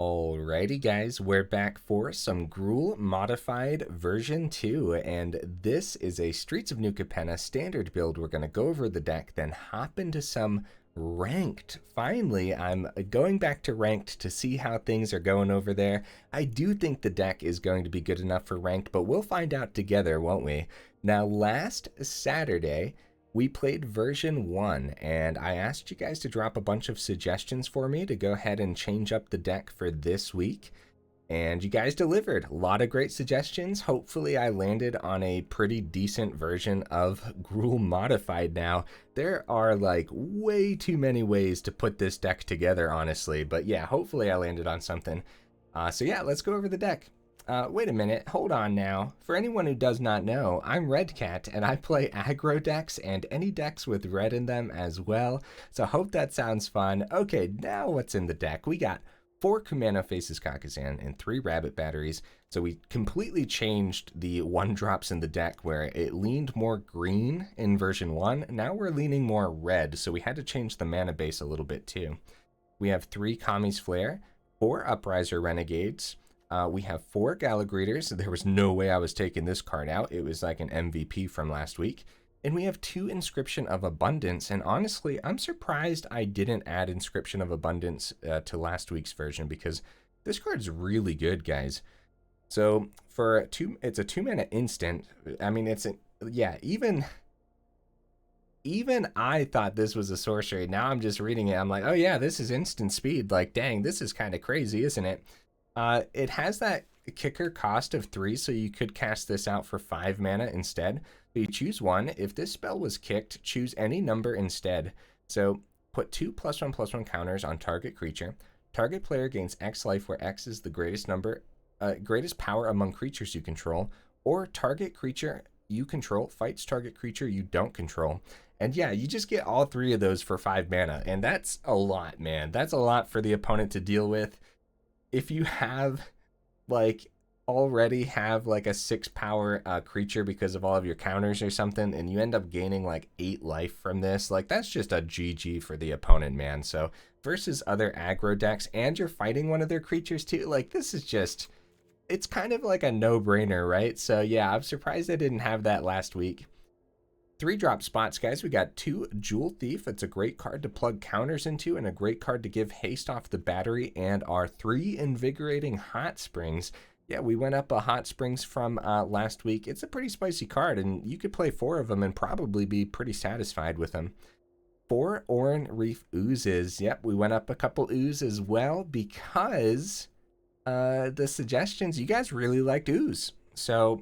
Alrighty guys, we're back for some Gruul Modified version 2, and this is a Streets of New Capenna standard build. We're going to go over the deck, then hop into some ranked. Finally, I'm going back to ranked to see how things are going over there. I do think the deck is going to be good enough for ranked, but we'll find out together, won't we? Now, last Saturday, we played version 1, and I asked you guys to drop a bunch of suggestions for me to go ahead and change up the deck for this week. And you guys delivered. A lot of great suggestions. Hopefully I landed on a pretty decent version of Gruul Modified now. There are like way too many ways to put this deck together, honestly. But yeah, hopefully I landed on something. So yeah, let's go over the deck. Wait a minute, hold on now. For anyone who does not know, I'm Redcat, and I play aggro decks and any decks with red in them as well. So hope that sounds fun. Okay, now what's in the deck? We got 4 Kumano Faces Kakkazan and 3 Rabbit Batteries. So we completely changed the 1-drops in the deck where it leaned more green in version 1. Now we're leaning more red, so we had to change the mana base a little bit too. We have 3 Kami's Flare, 4 Upriser Renegades. We have 4 Gala Greeters. There was no way I was taking this card out. It was like an MVP from last week. And we have 2 Inscription of Abundance. And honestly, I'm surprised I didn't add Inscription of Abundance to last week's version because this card's really good, guys. So for it's a 2-mana instant. I mean, yeah, even I thought this was a sorcery. Now I'm just reading it. I'm like, oh yeah, this is instant speed. Like, dang, this is kind of crazy, isn't it? It has that kicker cost of 3, so you could cast this out for 5 mana instead. But you choose 1. If this spell was kicked, choose any number instead. So put 2 +1/+1 counters on target creature. Target player gains X life, where X is the greatest power among creatures you control. Or target creature you control fights target creature you don't control. And yeah, you just get all 3 of those for 5 mana. And that's a lot, man. That's a lot for the opponent to deal with. If you have already have like a 6 power creature because of all of your counters or something, and you end up gaining like 8 life from this, like that's just a GG for the opponent, man. So versus other aggro decks, and you're fighting one of their creatures too, like this is just, it's kind of like a no-brainer, right? So yeah, I'm surprised I didn't have that last week. 3-drop spots, guys. We got 2 Jewel Thief. It's a great card to plug counters into and a great card to give haste off the battery, and our 3 Invigorating Hot Springs. Yeah, we went up a Hot Springs from last week. It's a pretty spicy card, and you could play 4 of them and probably be pretty satisfied with them. 4 Oran-Rief Oozes. Yep, we went up a couple Ooze as well because the suggestions, you guys really liked Ooze. So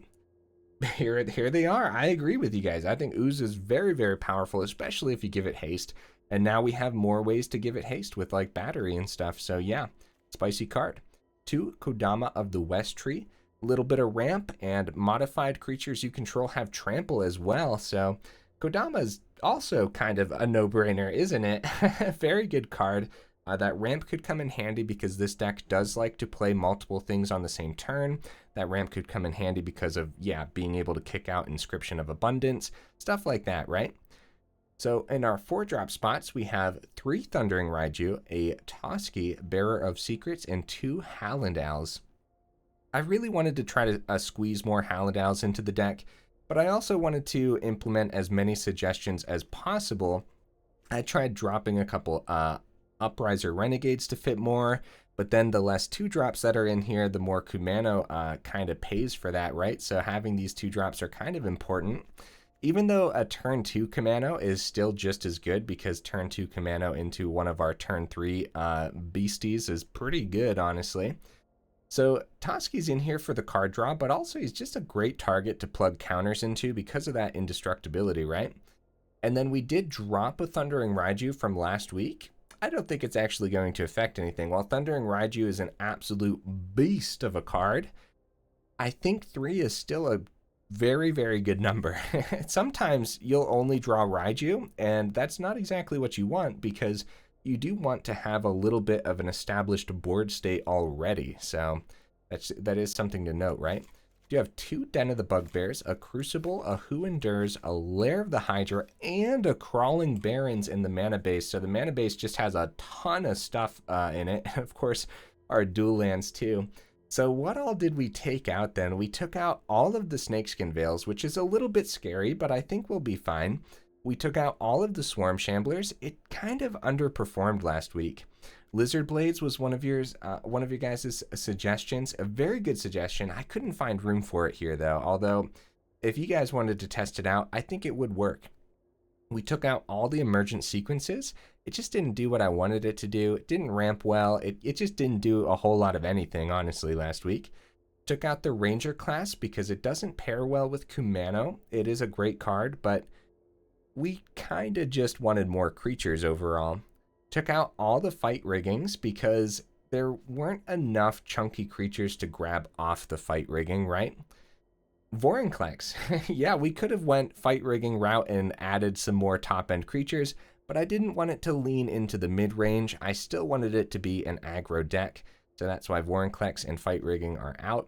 here they are. I agree with you guys. I think Ooze is very, very powerful, especially if you give it haste. And now we have more ways to give it haste with like battery and stuff. So yeah, spicy card. 2 Kodama of the West Tree. A little bit of ramp, and modified creatures you control have trample as well. So Kodama is also kind of a no-brainer, isn't it? Very good card. That ramp could come in handy because this deck does like to play multiple things on the same turn. That ramp could come in handy because of, yeah, being able to kick out Inscription of Abundance, stuff like that, right? So in our 4-drop spots, we have 3 Thundering Raiju, a Toski, Bearer of Secrets, and 2 Hallandals. I really wanted to try to squeeze more Hallandals into the deck, but I also wanted to implement as many suggestions as possible. I tried dropping a couple Upriser Renegades to fit more, but then the less 2-drops that are in here, the more Kumano kind of pays for that, right? So having these 2-drops are kind of important. Even though a turn 2 Kumano is still just as good, because turn 2 Kumano into one of our turn 3 beasties is pretty good, honestly. So Toski's in here for the card draw, but also he's just a great target to plug counters into because of that indestructibility, right? And then we did drop a Thundering Raiju from last week. I don't think it's actually going to affect anything. While Thundering Raiju is an absolute beast of a card, I think 3 is still a very, very good number. Sometimes you'll only draw Raiju, and that's not exactly what you want, because you do want to have a little bit of an established board state already. So that is something to note, right? You have 2 Den of the Bugbears, a Crucible, a Who Endures, a Lair of the Hydra, and a Crawling Barrens in the mana base. So the mana base just has a ton of stuff in it. Of course, our dual lands too. So what all did we take out then? We took out all of the Snakeskin Veils, which is a little bit scary, but I think we'll be fine. We took out all of the Swarm Shamblers. It kind of underperformed last week. Lizard Blades was one of your guys' suggestions. A very good suggestion. I couldn't find room for it here though, although if you guys wanted to test it out, I think it would work. We took out all the emergent sequences. It just didn't do what I wanted it to do. It didn't ramp well. It just didn't do a whole lot of anything, honestly, last week. Took out the Ranger class because it doesn't pair well with Kumano. It is a great card, but we kind of just wanted more creatures overall. Took out all the fight riggings because there weren't enough chunky creatures to grab off the fight rigging, right? Vorinclex. Yeah, we could have went fight rigging route and added some more top-end creatures, but I didn't want it to lean into the mid-range. I still wanted it to be an aggro deck, so that's why Vorinclex and fight rigging are out.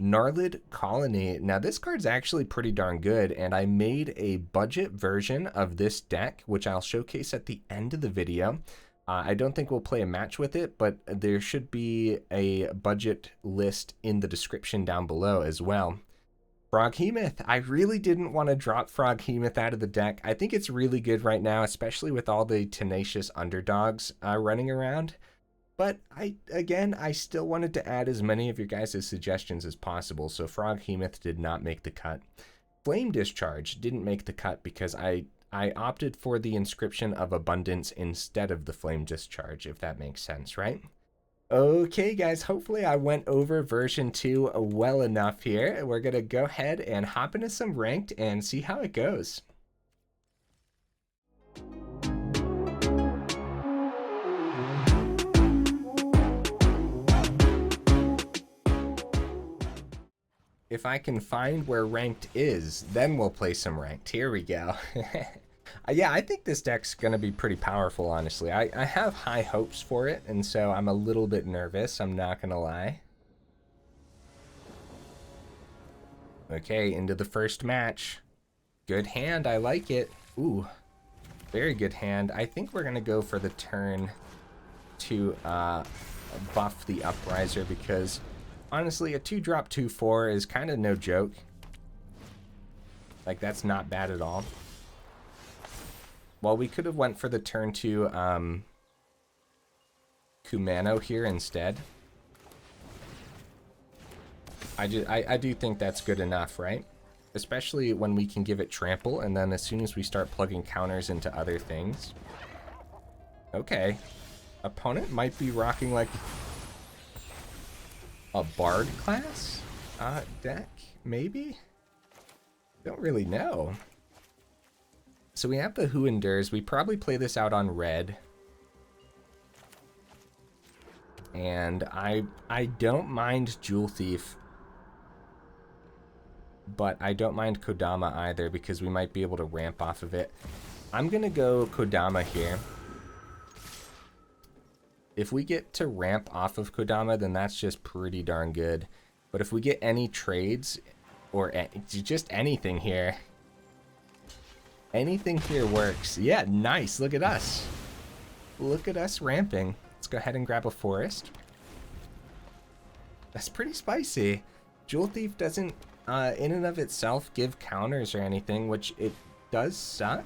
Gnarlid Colony. Now this card's actually pretty darn good, and I made a budget version of this deck, which I'll showcase at the end of the video. I don't think we'll play a match with it, but there should be a budget list in the description down below as well. Froghemoth. I really didn't want to drop Froghemoth out of the deck. I think it's really good right now, especially with all the tenacious underdogs running around. But I still wanted to add as many of your guys' suggestions as possible, so Froghemoth did not make the cut. Flame Discharge didn't make the cut because I opted for the Inscription of Abundance instead of the Flame Discharge, if that makes sense, right? Okay, guys, hopefully I went over version 2 well enough here. We're going to go ahead and hop into some ranked and see how it goes. If I can find where ranked is, then we'll play some ranked. Here we go. Yeah, I think this deck's going to be pretty powerful, honestly. I have high hopes for it, and so I'm a little bit nervous, I'm not going to lie. Okay, into the first match. Good hand, I like it. Ooh, very good hand. I think we're going to go for the turn to buff the Upriser because, honestly, a 2-drop 2/4 is kind of no joke. Like, that's not bad at all. Well, we could have went for the turn to Kumano here instead. I do think that's good enough, right? Especially when we can give it trample, and then as soon as we start plugging counters into other things. Okay. Opponent might be rocking like a Bard class deck, maybe? Don't really know. So we have the Who Endures. We probably play this out on red. And I don't mind Jewel Thief. But I don't mind Kodama either because we might be able to ramp off of it. I'm going to go Kodama here. If we get to ramp off of Kodama, then that's just pretty darn good. But if we get any trades or just anything here... Anything here works. Yeah, nice. Look at us. Look at us ramping. Let's go ahead and grab a forest. That's pretty spicy. Jewel Thief doesn't, in and of itself, give counters or anything, which it does suck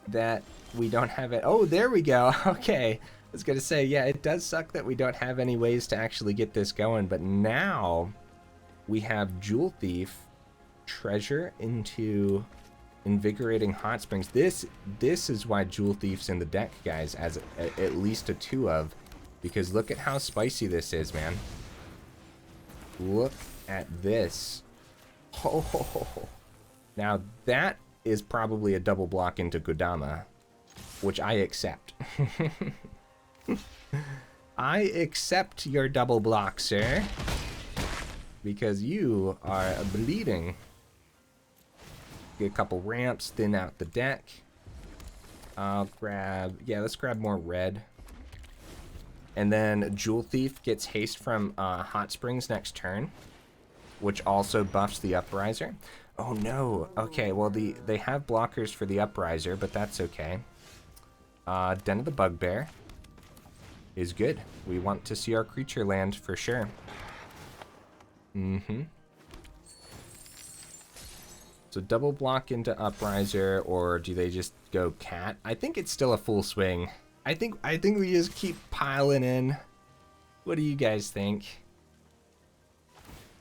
that we don't have it. Oh, there we go. Okay. I was going to say, yeah, it does suck that we don't have any ways to actually get this going, but now we have Jewel Thief, treasure into... Invigorating Hot Springs. This is why Jewel Thief's in the deck, guys, as at least a 2 of, because look at how spicy this is, man. Look at this. Oh, now that is probably a double block into Kodama, which I accept. I accept your double block, sir, because you are bleeding. Get a couple ramps, thin out the deck. I'll grab, yeah, let's grab more red. And then Jewel Thief gets haste from Hot Springs next turn, which also buffs the Upriser. Oh no, okay, well they have blockers for the Upriser, but that's okay. Den of the Bugbear. is good. We want to see our creature land for sure. So double block into Upriser, or do they just go cat? I think it's still a full swing. I think we just keep piling in. What do you guys think?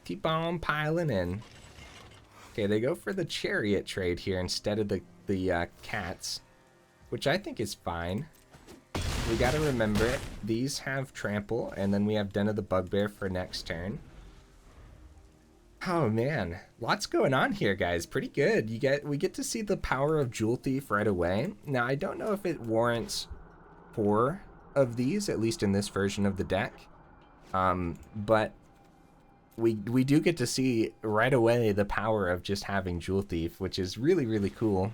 Keep on piling in. Okay, they go for the chariot trade here instead of the cats, which I think is fine. We gotta remember it. These have trample, and then we have Den of the Bugbear for next turn. Oh man, lots going on here, guys. Pretty good. We get to see the power of Jewel Thief right away. Now I don't know if it warrants 4 of these, at least in this version of the deck. But we do get to see right away the power of just having Jewel Thief, which is really, really cool.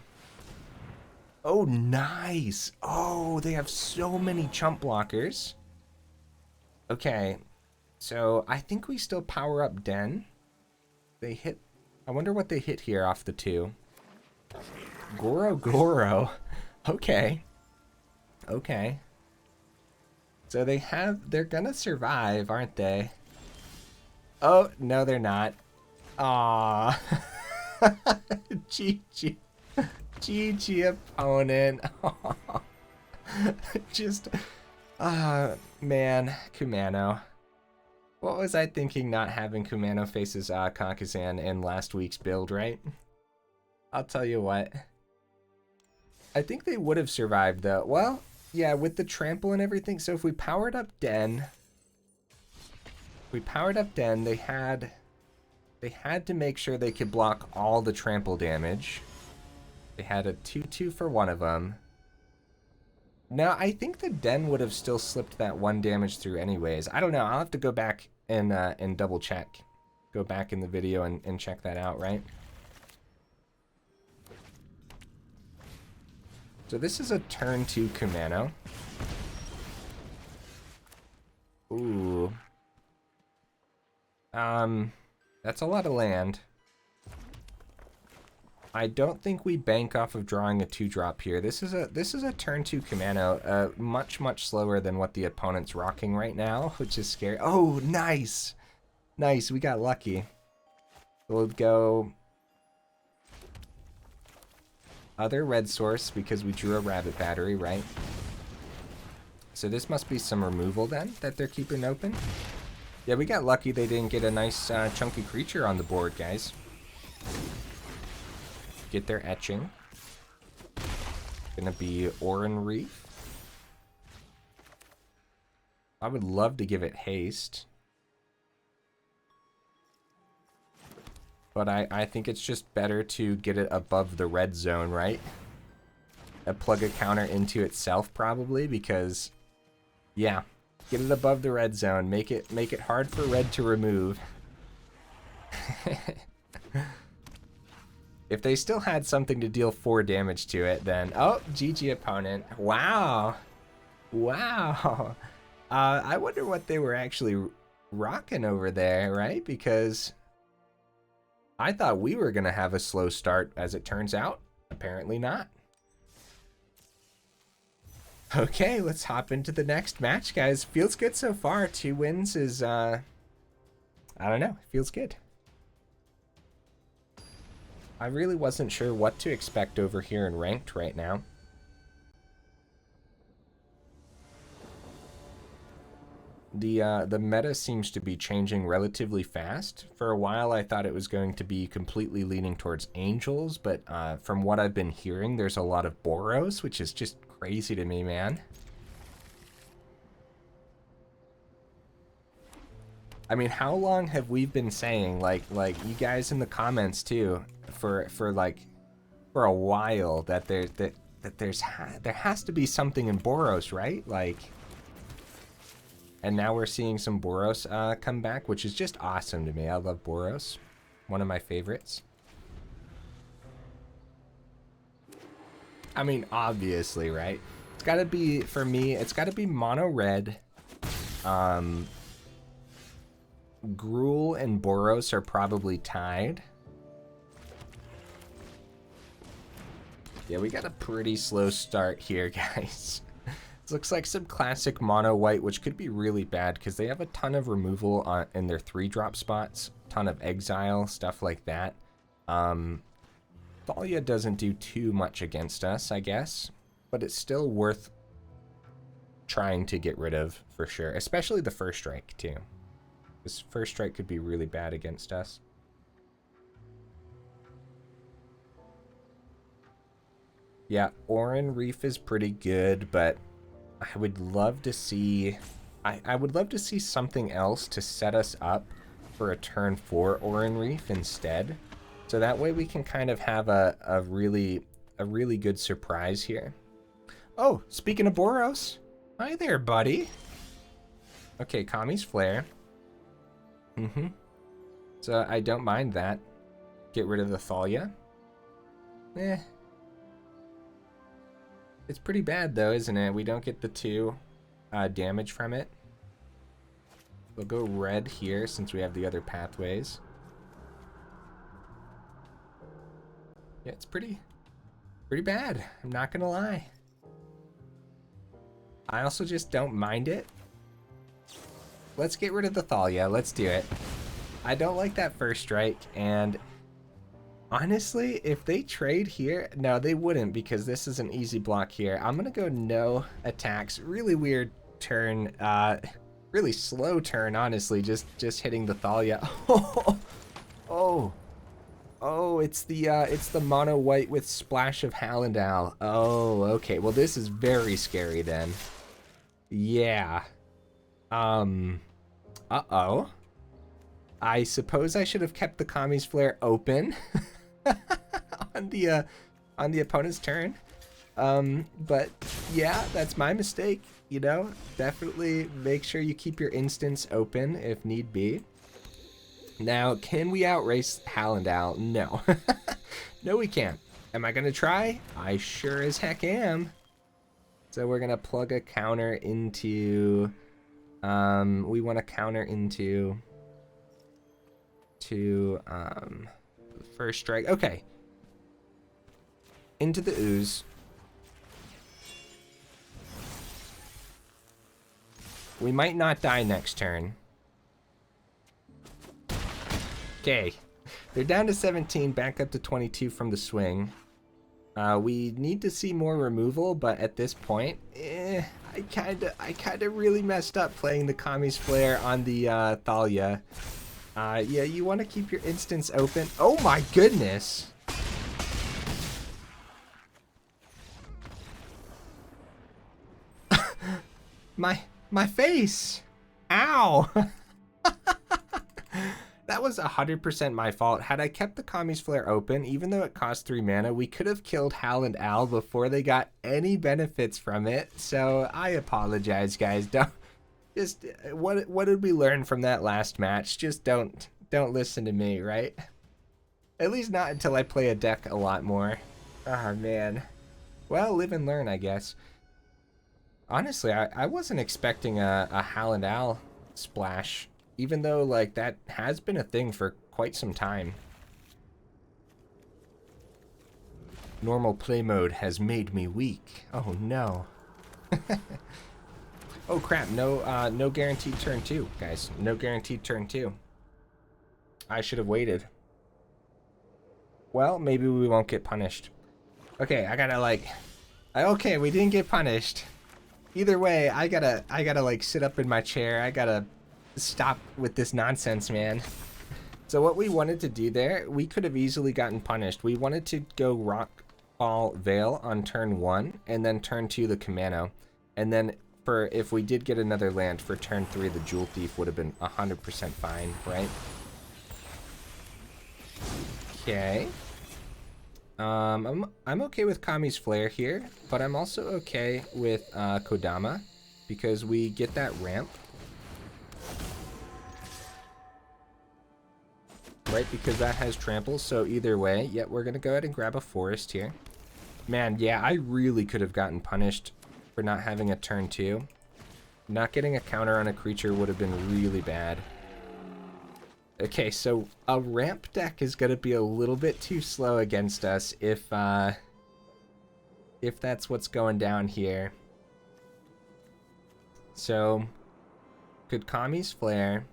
Oh, nice. Oh, they have so many chump blockers. Okay, so I think we still power up Den. They hit, I wonder what they hit here off the 2. Goro. Okay. Okay. So they're gonna survive, aren't they? Oh, no, they're not. Aww. GG. GG, opponent. Just, man, Kumano. What was I thinking not having Kumano faces Kakkazan in last week's build, right? I'll tell you what. I think they would have survived, though. Well, yeah, with the trample and everything. So if we powered up Den... they had to make sure they could block all the trample damage. They had a 2/2 for one of them. Now, I think the Den would have still slipped that 1 damage through anyways. I don't know. I'll have to go back and double check. Go back in the video and check that out, right? So this is a turn 2 Kumano. Ooh. That's a lot of land. I don't think we bank off of drawing a 2-drop here. This is a turn 2 Kumano, much slower than what the opponent's rocking right now, which is scary. Oh, nice, nice. We got lucky. We'll go other red source because we drew a rabbit battery, right? So this must be some removal then that they're keeping open. Yeah, we got lucky they didn't get a nice chunky creature on the board, guys. Get their etching. Gonna be Oran-Rief. I would love to give it haste. But I think it's just better to get it above the red zone, right? Plug a counter into itself probably, because yeah, get it above the red zone. Make it hard for red to remove. If they still had something to deal 4 damage to it, then... Oh, GG opponent. Wow. Wow. I wonder what they were actually rocking over there, right? Because I thought we were going to have a slow start. As it turns out, apparently not. Okay, let's hop into the next match, guys. Feels good so far. 2 wins is... I don't know. Feels good. I really wasn't sure what to expect over here in ranked right now. The meta seems to be changing relatively fast. For a while I thought it was going to be completely leaning towards angels, but from what I've been hearing, there's a lot of Boros, which is just crazy to me, man. I mean, how long have we been saying, like you guys in the comments too, for a while, that there has to be something in Boros, right? Like, and now we're seeing some Boros come back, which is just awesome to me. I love Boros, one of my favorites. I mean, obviously, right? It's got to be, for me, it's got to be mono red. Gruul and Boros are probably tied. Yeah, we got a pretty slow start here, guys. This looks like some classic mono white, which could be really bad because they have a ton of removal in their 3-drop spots, ton of exile, stuff like that. Thalia doesn't do too much against us, I guess, but it's still worth trying to get rid of for sure, especially the first strike too. This first strike could be really bad against us. Yeah, Oran-Rief is pretty good, but I would love to see I would love to see something else to set us up for a turn 4 Oran-Rief instead. So that way we can kind of have a really good surprise here. Oh, speaking of Boros, hi there, buddy. Okay, Kami's Flare. So I don't mind that. Get rid of the Thalia. It's pretty bad though, isn't it? We don't get the 2 damage from it. We'll go red here since we have the other pathways. Yeah, it's pretty bad. I'm not gonna lie. I also just don't mind it. Let's get rid of the Thalia. Let's do it. I don't like that first strike, and honestly, if they trade here, no, they wouldn't because this is an easy block here. I'm gonna go no attacks. Really weird turn. Really slow turn, honestly. Just hitting the Thalia. Oh, it's the mono white with splash of Hallandal. Oh, okay. Well, this is very scary then. Yeah. Uh-oh. I suppose I should have kept the Kami's Flare open on the opponent's turn. But yeah, that's my mistake, you know? Definitely make sure you keep your instants open if need be. Now, can we outrace Hallandal? No. No, we can't. Am I gonna try? I sure as heck am. So we're gonna plug a counter into, we want to counter into first strike. Okay. Into the ooze. We might not die next turn. Okay. They're down to 17, back up to 22 from the swing. We need to see more removal, but at this point, I kinda really messed up playing the Kami's Flare on the Thalia. Yeah, you want to keep your instants open. Oh my goodness! my face! Ow! That was 100% my fault. Had I kept the Kami's Flare open, even though it cost 3 mana, we could have killed Hal and Al before they got any benefits from it. So I apologize, guys. What did we learn from that last match? Just don't listen to me, right? At least not until I play a deck a lot more. Ah, man. Well, live and learn, I guess. Honestly, I wasn't expecting a Hal and Al splash. Even though, like, that has been a thing for quite some time. Normal play mode has made me weak. Oh, no. Oh, crap. No guaranteed turn 2, guys. No guaranteed turn 2. I should have waited. Well, maybe we won't get punished. Okay, I gotta, like... Okay, we didn't get punished. Either way, I gotta, like, sit up in my chair. I gotta... stop with this nonsense, man. So what we wanted to do there, we could have easily gotten punished. We wanted to go Rockfall Vale on turn 1 and then turn 2 the Kumano. And then for if we did get another land for turn 3, the Jewel Thief would have been 100% fine, right? Okay. I'm okay with Kami's Flare here, but I'm also okay with Kodama because we get that ramp. Right, because that has trample, so either way, yeah, we're gonna go ahead and grab a forest here. Man, yeah, I really could have gotten punished for not having a turn 2. Not getting a counter on a creature would have been really bad. Okay, so a ramp deck is gonna be a little bit too slow against us if that's what's going down here. So, could Kami's Flare.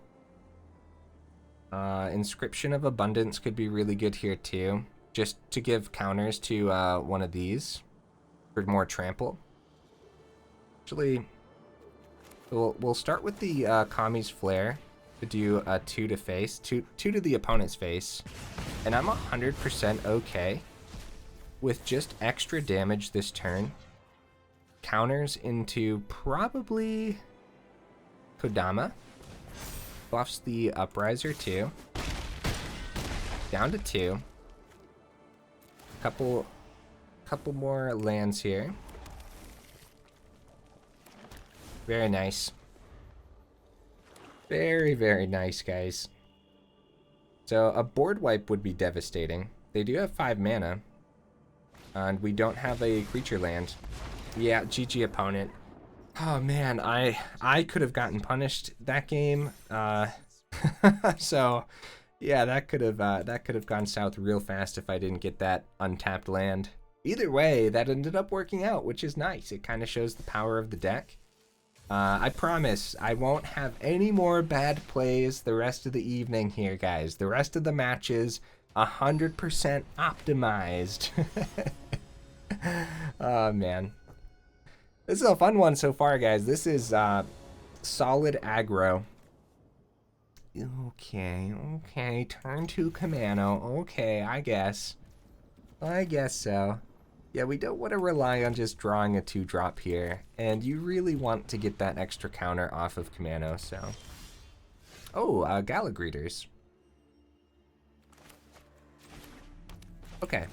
Inscription of Abundance could be really good here too. Just to give counters to one of these for more trample. Actually, we'll start with the Kami's Flare to do a 2 to face, 2 to the opponent's face. And I'm 100% okay with just extra damage this turn. Counters into probably Kodama. Buffs the Upriser too. Down to 2. Couple more lands here. Very nice. Very, very nice, guys. So a board wipe would be devastating. They do have 5 mana. And we don't have a creature land. Yeah, GG opponent. Oh man, I could have gotten punished that game. So yeah, that could have gone south real fast if I didn't get that untapped land. Either way, that ended up working out, which is nice. It kind of shows the power of the deck. I promise I won't have any more bad plays the rest of the evening here, guys. The rest of the matches 100% optimized. Oh man. This is a fun one so far, guys. This is solid aggro. Okay, turn to Kumano. Okay, I guess so. Yeah, we don't want to rely on just drawing a 2-drop here, and you really want to get that extra counter off of Kumano, so. Oh, Gala Greeters. Okay.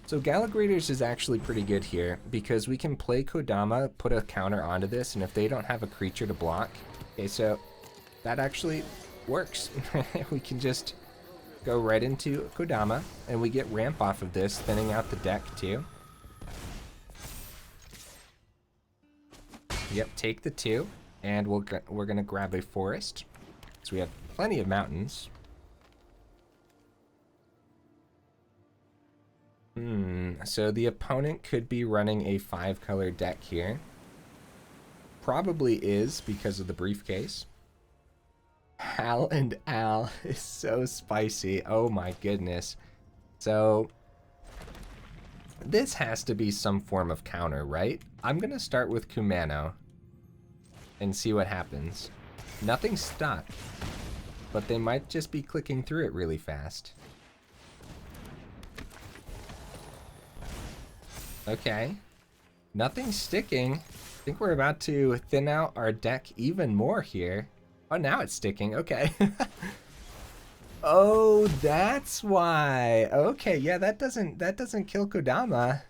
So Gala Greeters is actually pretty good here, because we can play Kodama, put a counter onto this, and if they don't have a creature to block, okay, so that actually works. We can just go right into Kodama, and we get ramp off of this, thinning out the deck too. Yep, take the 2, and we're gonna grab a forest. So we have plenty of mountains. So the opponent could be running a 5-color deck here. Probably is because of the briefcase. Hal and Al is so spicy. Oh my goodness. So this has to be some form of counter, right? I'm gonna start with Kumano and see what happens. Nothing's stuck, but they might just be clicking through it really fast. Okay, nothing's sticking. I think we're about to thin out our deck even more here. Oh, now it's sticking. Okay. Oh, that's why. Okay, yeah, that doesn't kill Kodama.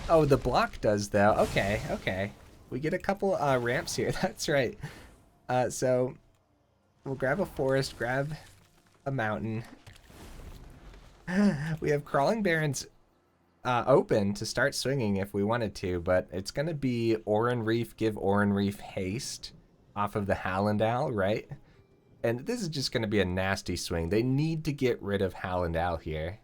Oh, the block does though. Okay. We get a couple ramps here. That's right. So we'll grab a forest, grab a mountain. We have Crawling Barrens open to start swinging if we wanted to, but it's gonna be Oran-Rief, give Oran-Rief haste off of the Hallandal, right? And this is just gonna be a nasty swing. They need to get rid of Hallandal here.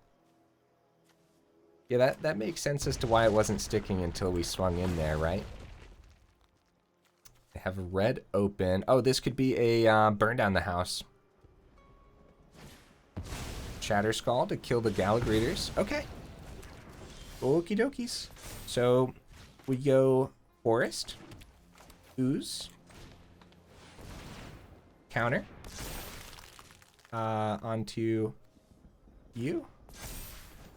Yeah, that makes sense as to why it wasn't sticking until we swung in there, right? They have a red open. Oh, this could be a burn down the house. Shatter Skull to kill the Gala Greeters. Okay. Okie dokies. So we go forest, ooze, counter, onto you,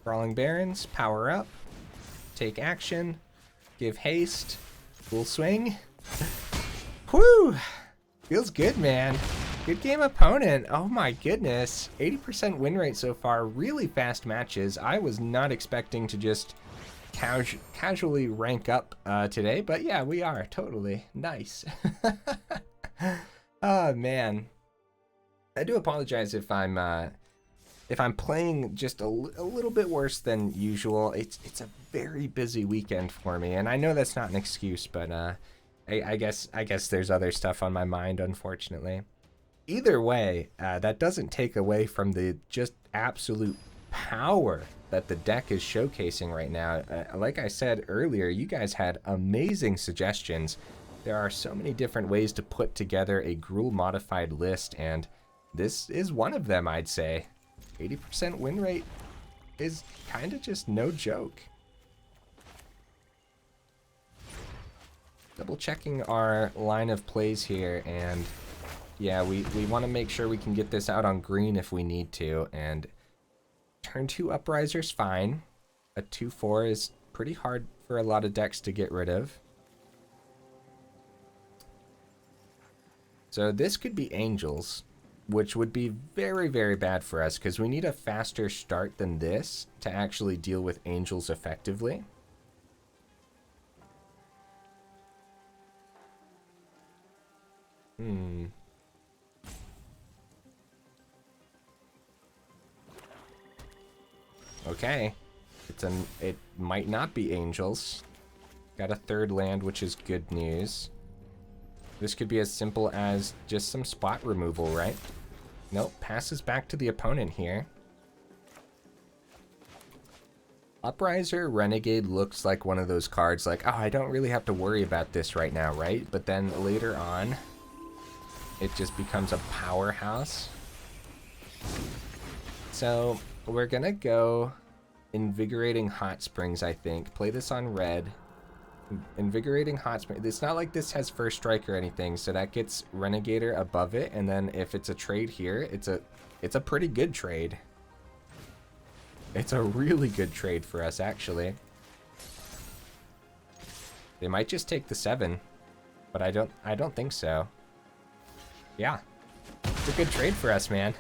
Crawling Barrens, power up, take action, give haste, full swing. Whew, feels good, man. Good game opponent. Oh my goodness. 80% win rate so far. Really fast matches. I was not expecting to just casually rank up today, but yeah, we are. Totally. Nice. Oh man. I do apologize if I'm playing just a little bit worse than usual. It's a very busy weekend for me, and I know that's not an excuse, but I guess there's other stuff on my mind, unfortunately. Either way, that doesn't take away from the just absolute power that the deck is showcasing right now. Like I said earlier, you guys had amazing suggestions. There are so many different ways to put together a Gruul modified list, and this is one of them, I'd say. 80% win rate is kind of just no joke. Double checking our line of plays here, and yeah, we want to make sure we can get this out on green if we need to, and turn 2 Upriser's fine. A 2/4 is pretty hard for a lot of decks to get rid of. So this could be Angels, which would be very, very bad for us because we need a faster start than this to actually deal with Angels effectively. Okay. It might not be Angels. Got a 3rd land, which is good news. This could be as simple as just some spot removal, right? Nope, passes back to the opponent here. Upriser Renegade looks like one of those cards like, oh, I don't really have to worry about this right now, right? But then later on, it just becomes a powerhouse. So we're gonna go Invigorating Hot Springs, I think. Play this on red. Invigorating Hot Spring. It's not like this has first strike or anything, so that gets Renegader above it, and then if it's a trade here, it's a pretty good trade. It's a really good trade for us, actually. They might just take the 7, but I don't think so. Yeah, it's a good trade for us, man.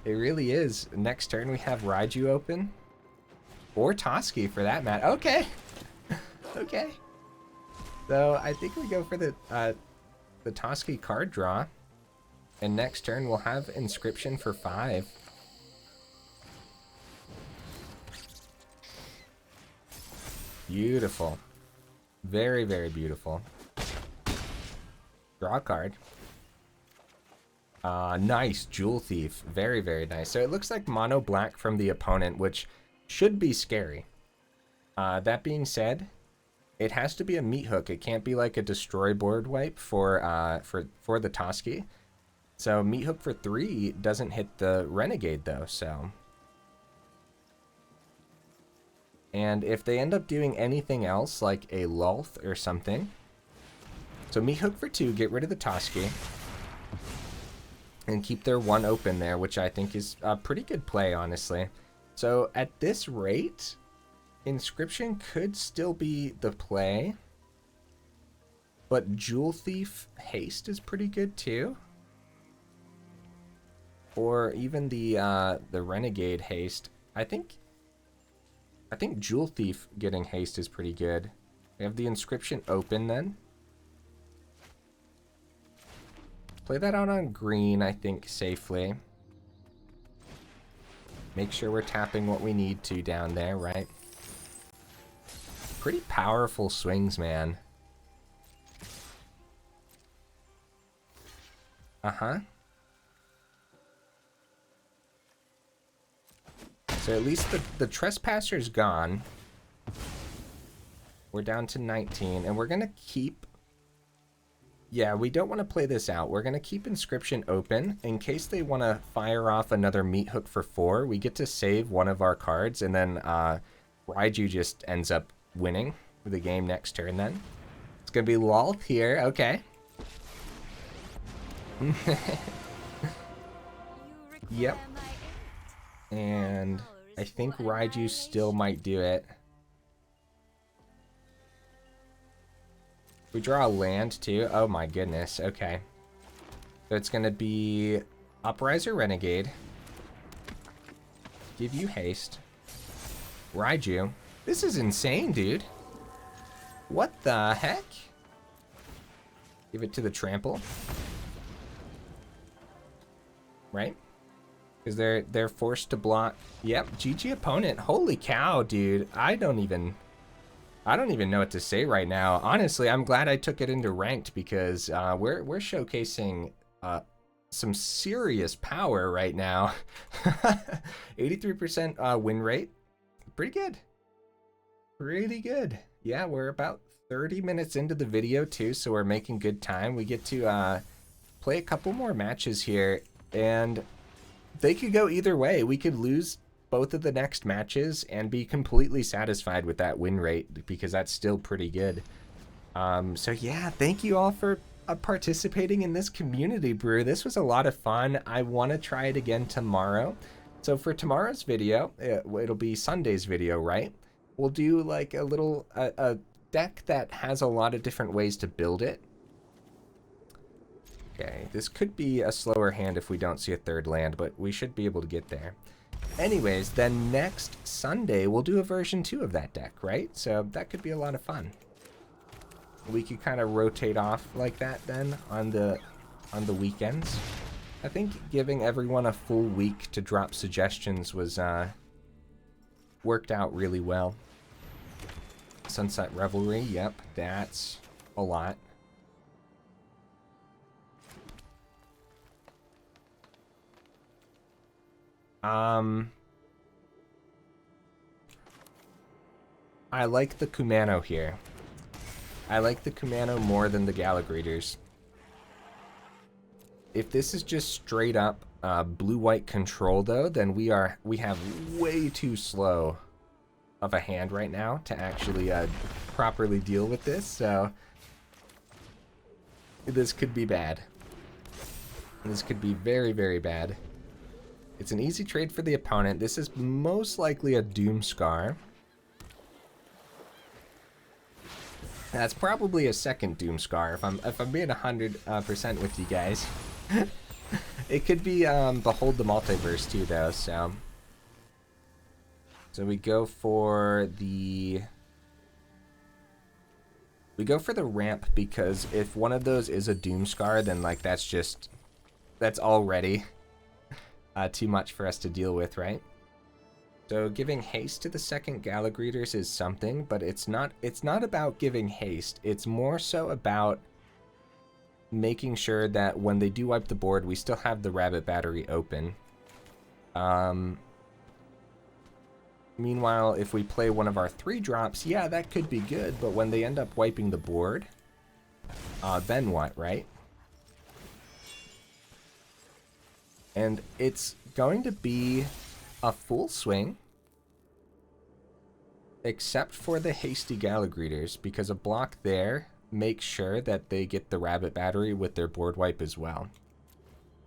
It really is. Next turn we have Raiju open, or Toski for that matter. Okay. Okay. So I think we go for the Toski card draw. And next turn we'll have Inscription for 5. Beautiful. Very, very beautiful. Draw a card. Nice. Jewel Thief. Very, very nice. So it looks like mono black from the opponent, which should be scary. That being said, it has to be a meat hook. It can't be like a destroy board wipe for the Toski. So meat hook for 3 doesn't hit the Renegade though, so. And if they end up doing anything else, like a Lulth or something. So meat hook for 2, get rid of the Toski. And keep their 1 open there, which I think is a pretty good play, honestly. So at this rate, Inscription could still be the play, but Jewel Thief Haste is pretty good too, or even the Renegade Haste. I think Jewel Thief getting Haste is pretty good. We have the Inscription open then. Play that out on green, I think, safely. Make sure we're tapping what we need to down there, right? Pretty powerful swings, man. Uh-huh. So at least the Trespasser's gone. We're down to 19, and we're going to keep... Yeah, we don't want to play this out. We're going to keep Inscription open. In case they want to fire off another meat hook for 4, we get to save one of our cards, and then Raiju just ends up winning the game next turn then. It's going to be Lulth here. Okay. Yep. And I think Raiju still might do it. We draw a land too. Oh my goodness. Okay. So it's going to be Upriser Renegade. Give you haste. Raiju. This is insane, dude. What the heck? Give it to the trample. Right? Because they're forced to block. Yep, GG opponent. Holy cow, dude. I don't even know what to say right now. Honestly, I'm glad I took it into ranked because we're showcasing some serious power right now. 83% win rate. Pretty good. Pretty good. Yeah, we're about 30 minutes into the video too, so we're making good time. We get to play a couple more matches here, and they could go either way. We could lose both of the next matches and be completely satisfied with that win rate, because that's still pretty good. So yeah, thank you all for participating in this community brew. This was a lot of fun. I want to try it again tomorrow. So for tomorrow's video, it'll be Sunday's video, right? We'll do like a little a deck that has a lot of different ways to build it. Okay, this could be a slower hand if we don't see a third land, but we should be able to get there. Anyways, then next Sunday, we'll do a version 2 of that deck, right? So that could be a lot of fun. We could kind of rotate off like that then on the weekends. I think giving everyone a full week to drop suggestions was worked out really well. Sunset Revelry, yep, that's a lot. I like the Kumano here. I like the Kumano more than the Gala Greeters. If this is just straight up blue-white control though, then we have way too slow of a hand right now to actually properly deal with this, so this could be bad. This could be very, very bad. It's an easy trade for the opponent. This is most likely a Doomscar. That's probably a second Doomscar if I'm being 100% with you guys. It could be Behold the Multiverse too though, so we go for the ramp, because if one of those is a Doomscar, then like that's already too much for us to deal with, right? So giving haste to the second Gala Greeters is something, but it's not about giving haste. It's more so about making sure that when they do wipe the board, we still have the Rabbit Battery open. Meanwhile, if we play one of our 3-drops, yeah, that could be good, but when they end up wiping the board, then what, right? And it's going to be a full swing, except for the hasty Gala Greeters, because a block there makes sure that they get the Rabbit Battery with their board wipe as well.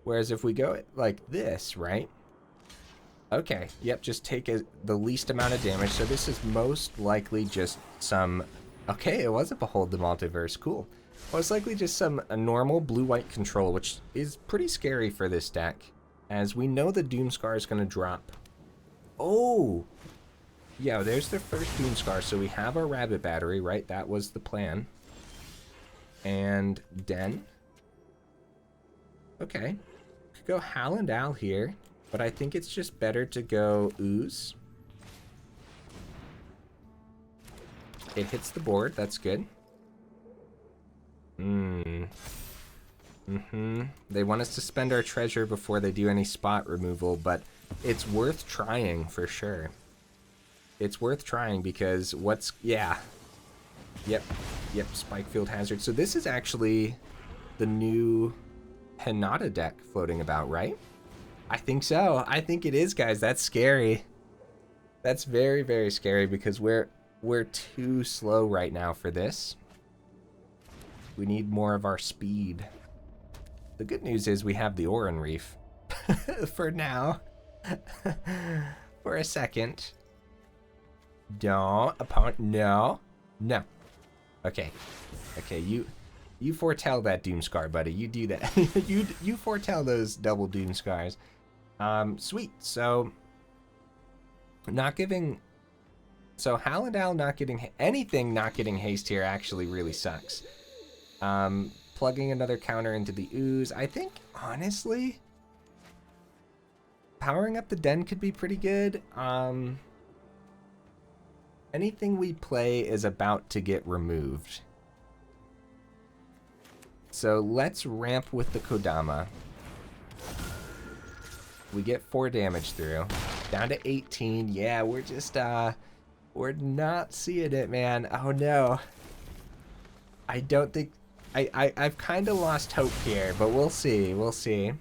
Whereas if we go like this, right? Okay, yep, just take the least amount of damage. So this is most likely just some... Okay, it was a Behold the Multiverse, cool. Most likely just a normal blue-white control, which is pretty scary for this deck, as we know the Doomscar is going to drop. Oh! Yeah, there's the first Doomscar, so we have our Rabbit Battery, right? That was the plan. And Den. Okay. Could go Halana here, but I think it's just better to go Ooze. It hits the board, that's good. They want us to spend our treasure before they do any spot removal, but it's worth trying for sure. It's worth trying because yeah. Yep, Spikefield Hazard. So this is actually the new Hinata deck floating about, right? I think so. I think it is, guys. That's scary. That's very, very scary because we're too slow right now for this. We need more of our speed. The good news is we have the Oran-Rief for now. For a second. Don't, opponent, no. Okay, you foretell that Doomscar, buddy. You do that. you foretell those double Doomscars. Sweet. So Halana not getting anything, not getting haste here actually really sucks. Plugging another counter into the Ooze. I think honestly, powering up the Den could be pretty good. Anything we play is about to get removed. So let's ramp with the Kodama. We get 4 damage through. Down to 18. Yeah, we're just, we're not seeing it, man. Oh no. I don't think... I've kind of lost hope here, but we'll see. We'll see.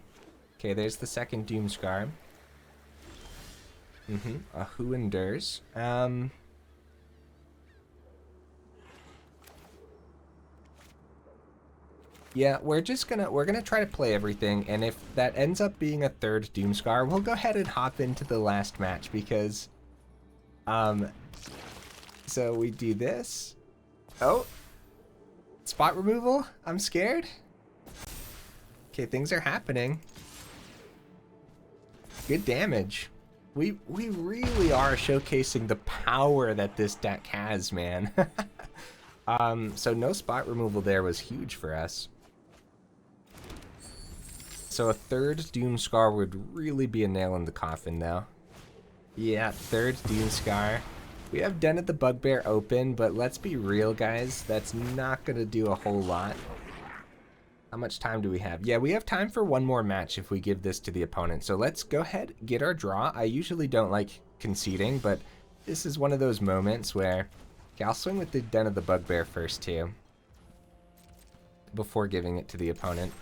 Okay, there's the second Doomscar. Who endures? Yeah, we're gonna try to play everything, and if that ends up being a third Doomscar, we'll go ahead and hop into the last match because, so we do this. Oh, spot removal. I'm scared. Okay, things are happening. Good damage. We really are showcasing the power that this deck has, man. So no spot removal there was huge for us. So a third Doomscar would really be a nail in the coffin, though. Yeah, third Doomscar. We have Den of the Bugbear open, but let's be real, guys. That's not going to do a whole lot. How much time do we have? Yeah, we have time for one more match if we give this to the opponent. So let's go ahead, get our draw. I usually don't like conceding, but this is one of those moments where... Okay, I'll swing with the Den of the Bugbear first, too. Before giving it to the opponent.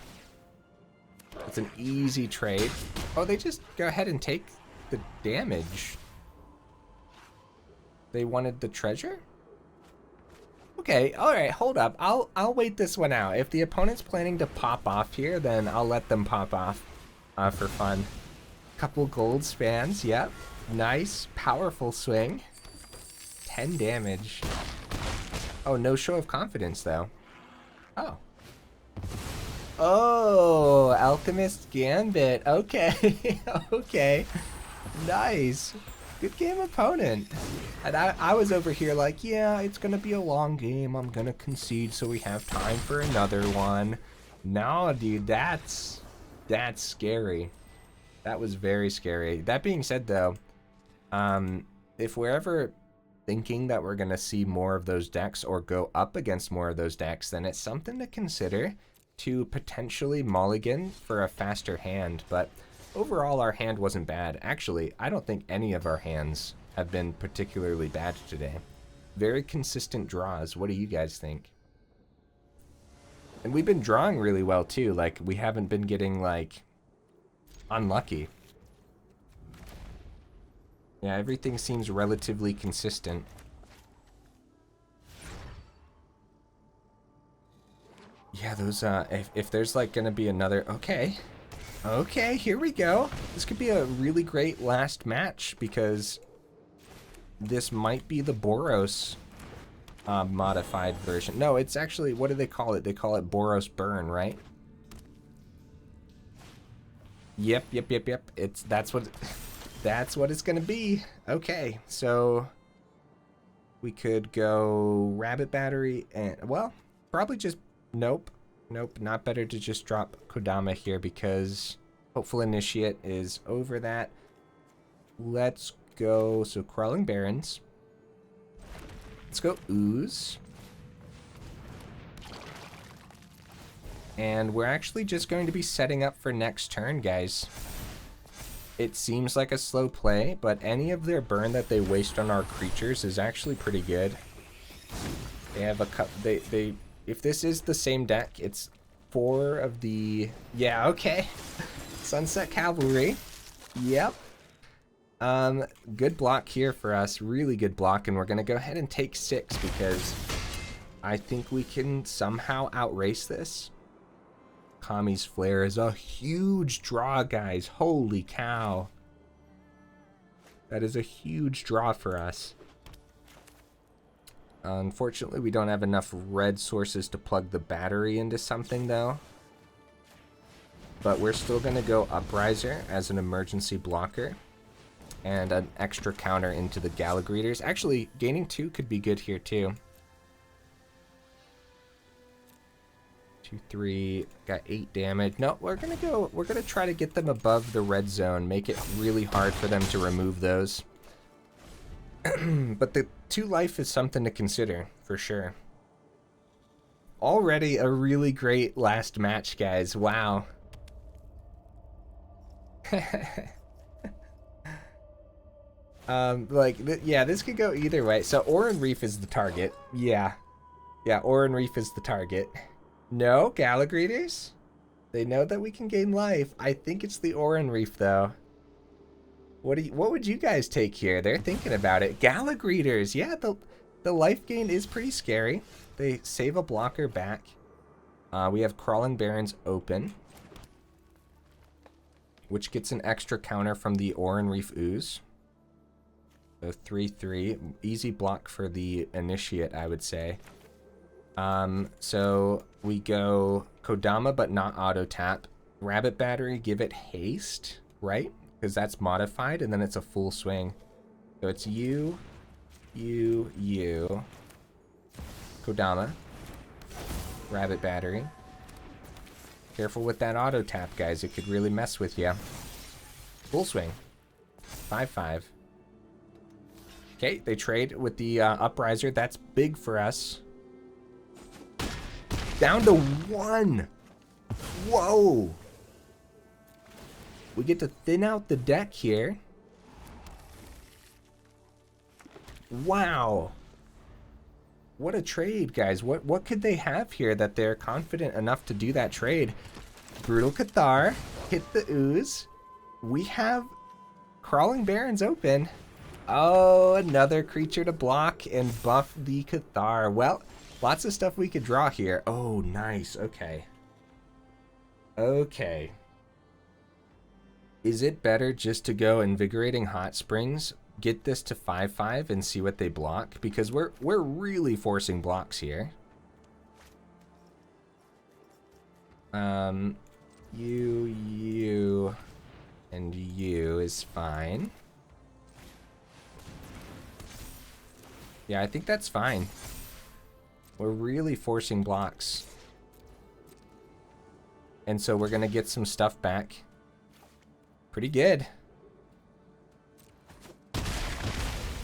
It's an easy trade. Oh, they just go ahead and take the damage. They wanted the treasure? Okay, alright, hold up. I'll wait this one out. If the opponent's planning to pop off here, then I'll let them pop off for fun. Couple gold spans, yep. Nice, powerful swing. 10 damage. Oh, no show of confidence, though. Oh. Oh, Alchemist Gambit. Okay, okay. Nice. Good game, opponent. And I was over here like, yeah, it's going to be a long game. I'm going to concede so we have time for another one. No, dude, that's scary. That was very scary. That being said, though, if we're ever thinking that we're going to see more of those decks or go up against more of those decks, then it's something to consider to potentially mulligan for a faster hand. But overall, our hand wasn't bad. Actually, I don't think any of our hands have been particularly bad today. Very consistent draws. What do you guys think? And we've been drawing really well, too. Like, we haven't been getting, like, unlucky. Yeah, everything seems relatively consistent. Yeah, those, if there's, like, gonna be another... Okay. Okay, here we go. This could be a really great last match because this might be the Boros modified version. No, it's actually, what do they call it? They call it Boros Burn, right? Yep. That's what it's gonna be. Okay, so we could go Rabbit Battery and, well, probably just, nope, not better to just drop Kodama here because Hopeful Initiate is over that. Let's go, so Crawling Barrens. Let's go Ooze. And we're actually just going to be setting up for next turn, guys. It seems like a slow play, but any of their burn that they waste on our creatures is actually pretty good. They have a they if this is the same deck, it's 4 of the... Yeah, okay. Sunset Cavalry. Yep. Good block here for us. Really good block, and we're going to go ahead and take 6 because I think we can somehow outrace this. Kami's Flare is a huge draw, guys. Holy cow. That is a huge draw for us. Unfortunately, we don't have enough red sources to plug the battery into something, though. But we're still going to go Upriser as an emergency blocker. And an extra counter into the Gala Greeters. Actually, gaining 2 could be good here, too. 2, 3, got 8 damage. No, we're going to try to get them above the red zone. Make it really hard for them to remove those. But the 2 life is something to consider, for sure. Already a really great last match, guys. Wow. Yeah, this could go either way. So Oran-Rief is the target. Yeah. Yeah, Oran-Rief is the target. No, Gala Greeters? They know that we can gain life. I think it's the Oran-Rief, though. What would you guys take here? They're thinking about it. Gala Greeters. Yeah, the life gain is pretty scary. They save a blocker back. We have Crawling Barrens open, which gets an extra counter from the Oran-Rief Ooze. So 3/3. Easy block for the initiate, I would say. So we go Kodama, but not auto tap. Rabbit Battery, give it haste, right? Because that's modified, and then it's a full swing. So it's you, Kodama, Rabbit Battery. Careful with that auto tap, guys. It could really mess with you. Full swing. 5/5. Okay, they trade with the Upriser. That's big for us. Down to 1. Whoa. We get to thin out the deck here. Wow. What a trade, guys. What could they have here that they're confident enough to do that trade? Brutal Cathar. Hit the Ooze. We have Crawling Barrens open. Oh, another creature to block and buff the Cathar. Well, lots of stuff we could draw here. Oh, nice. Okay. Okay. Is it better just to go Invigorating Hot Springs, get this to 5/5 and see what they block? Because we're really forcing blocks here. You, and you is fine. Yeah, I think that's fine. We're really forcing blocks. And so we're going to get some stuff back. Pretty good.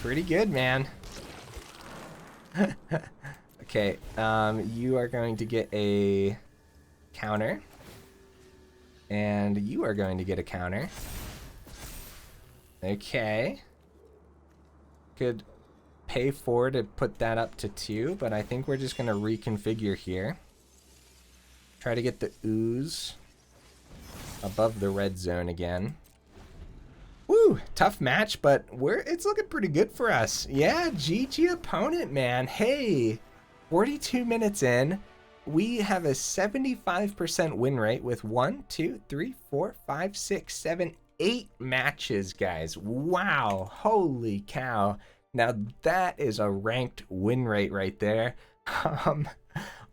Pretty good, man. Okay, you are going to get a counter. And you are going to get a counter. Okay. Could pay 4 to put that up to 2, but I think we're just going to reconfigure here. Try to get the Ooze above the red zone again. Woo, tough match, but it's looking pretty good for us. Yeah, GG opponent, man. Hey, 42 minutes in, we have a 75% win rate with 1, 2, 3, 4, 5, 6, 7, 8 matches, guys. Wow, holy cow. Now that is a ranked win rate right there.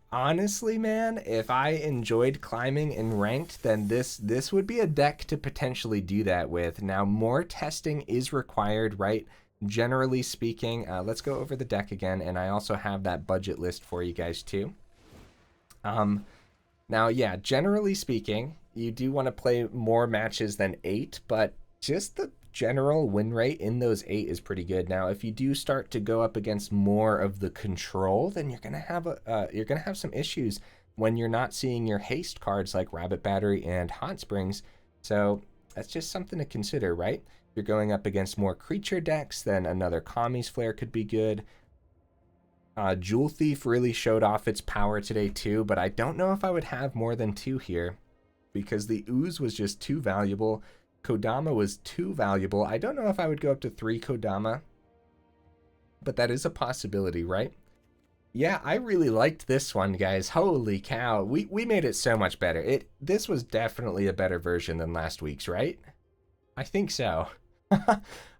Honestly, man, if I enjoyed climbing in ranked, then this would be a deck to potentially do that with. Now, more testing is required, right? Generally speaking, let's go over the deck again, and I also have that budget list for you guys too. Now, yeah, generally speaking, you do want to play more matches than 8, but just the general win rate in those 8 is pretty good. Now, if you do start to go up against more of the control, then you're gonna have some issues when you're not seeing your haste cards like Rabbit Battery and Hot Springs. So that's just something to consider, right? If you're going up against more creature decks, then another Kami's Flare could be good. Jewel Thief really showed off its power today too, but I don't know if I would have more than 2 here because the Ooze was just too valuable. Kodama was too valuable. I don't know if I would go up to 3 Kodama, but that is a possibility, right? Yeah, I really liked this one, guys. Holy cow. We made it so much better. This was definitely a better version than last week's, right? I think so.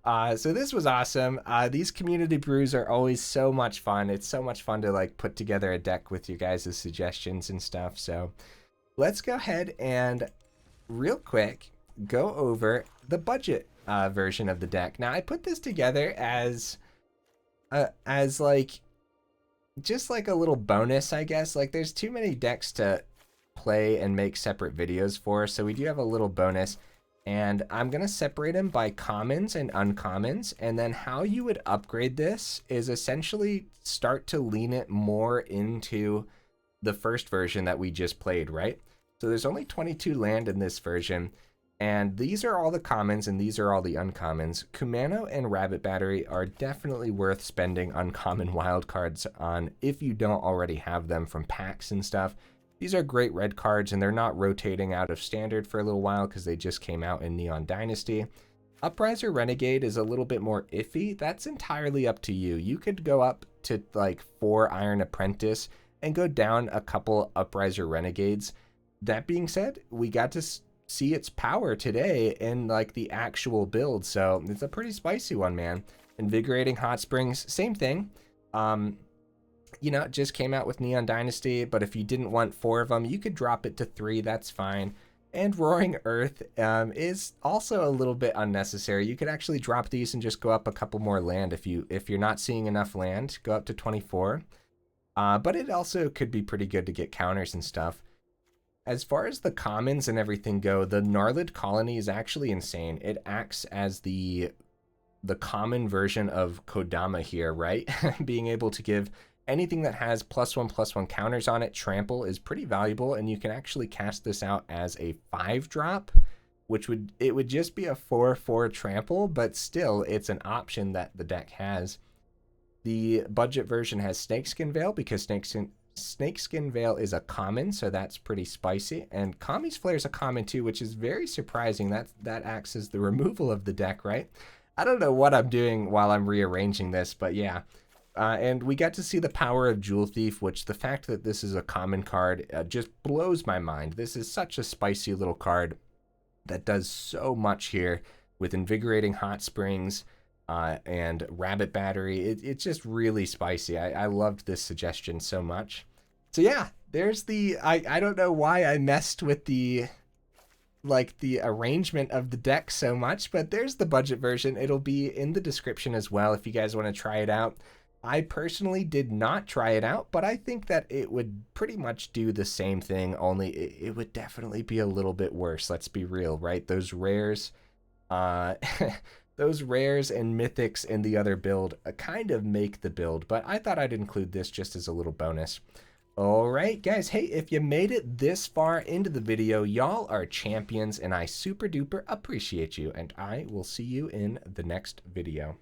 So this was awesome. These community brews are always so much fun. It's so much fun to like put together a deck with you guys' suggestions and stuff. So let's go ahead and real quick go over the budget version of the deck. Now I put this together as like just like a little bonus, I guess. Like there's too many decks to play and make separate videos for, so we do have a little bonus, and I'm gonna separate them by commons and uncommons. And then how you would upgrade this is essentially start to lean it more into the first version that we just played, right? So there's only 22 land in this version. And these are all the commons and these are all the uncommons. Kumano and Rabbit Battery are definitely worth spending uncommon wildcards on if you don't already have them from packs and stuff. These are great red cards and they're not rotating out of standard for a little while because they just came out in Neon Dynasty. Upriser Renegade is a little bit more iffy. That's entirely up to you. You could go up to like 4 Iron Apprentice and go down a couple Upriser Renegades. That being said, we got to see its power today in like the actual build, so it's a pretty spicy one, man. Invigorating Hot Springs, same thing. You know, it just came out with Neon Dynasty, but if you didn't want 4 of them, you could drop it to 3, that's fine. And Roaring Earth is also a little bit unnecessary. You could actually drop these and just go up a couple more land if you're not seeing enough land, go up to 24. But it also could be pretty good to get counters and stuff. As far as the commons and everything go, the Gnarlid Colony is actually insane. It acts as the common version of Kodama here, right? Being able to give anything that has +1/+1 counters on it, trample, is pretty valuable, and you can actually cast this out as a 5-drop, which would just be a 4/4 trample, but still it's an option that the deck has. The budget version has Snakeskin Veil because Snakeskin Veil is a common, so that's pretty spicy. And Kami's Flare is a common too, which is very surprising. That acts as the removal of the deck, right? I don't know what I'm doing while I'm rearranging this, but yeah. And we got to see the power of Jewel Thief, which the fact that this is a common card just blows my mind. This is such a spicy little card that does so much here with Invigorating Hot Springs and Rabbit Battery. It's just really spicy. I loved this suggestion so much. So yeah, there's the, I don't know why I messed with the arrangement of the deck so much, but there's the budget version. It'll be in the description as well if you guys want to try it out. I personally did not try it out, but I think that it would pretty much do the same thing, only it would definitely be a little bit worse. Let's be real, right? Those rares, those rares and mythics in the other build kind of make the build, but I thought I'd include this just as a little bonus. All right, guys. Hey, if you made it this far into the video, y'all are champions, and I super duper appreciate you, and I will see you in the next video.